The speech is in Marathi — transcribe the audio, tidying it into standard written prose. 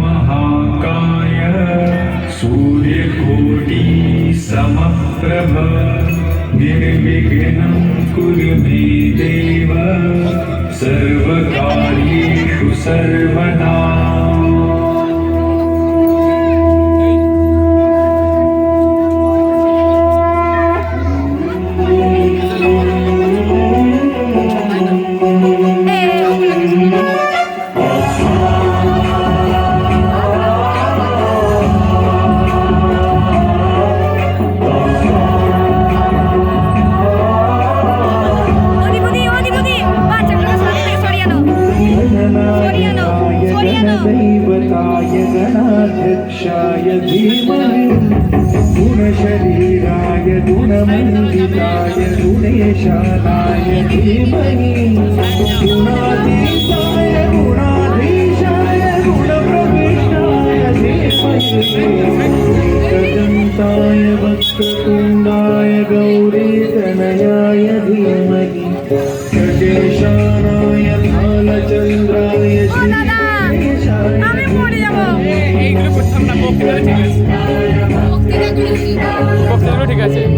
महाकाय सूर्यकोटि समप्रभ निर्विघ्नं कुरु मे देव सर्वकार्येषु सर्वदा। दैवताय गणाध्यक्षाय धीमहि गुणशरीराय गुणमण्डिताय गुणेशानाय धीमहि गुणातीताय गुणाधीशाय गुणप्रविष्टाय धीमहि एकदन्ताय वक्रतुण्डाय गौरीतनयाय धीमहि गजेशानाय भालचन्द्राय আমি পড়ে যাবো এইগুলো করতাম না, বক্তৃতা ঠিক আছে।